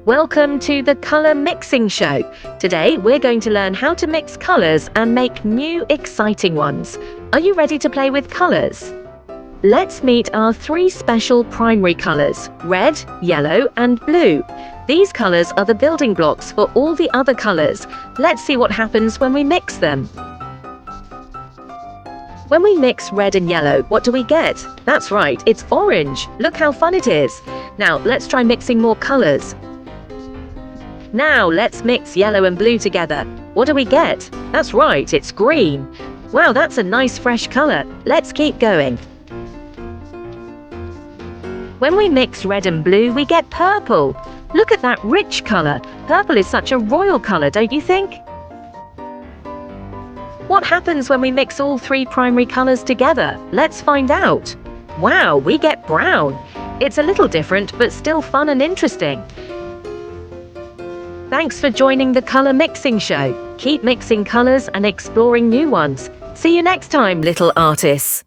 Welcome to the Colour Mixing Show. Today we're going to learn how to mix colours and make new exciting ones. Are you ready to play with colours? Let's meet our three special primary colours: red, yellow and blue. These colours are the building blocks for all the other colours. Let's see what happens when we mix them. When we mix red and yellow, what do we get? That's right, it's orange. Look how fun it is. Now let's try mixing more colours. Now let's mix yellow and blue together. What do we get? That's right, it's green. Wow, that's a nice fresh colour. Let's keep going. When we mix red and blue, we get purple. Look at that rich colour. Purple is such a royal colour, don't you think? What happens when we mix all three primary colours together? Let's find out. Wow, we get brown. It's a little different, but still fun and interesting. Thanks for joining the Colour Mixing Show. Keep mixing colours and exploring new ones. See you next time, little artists.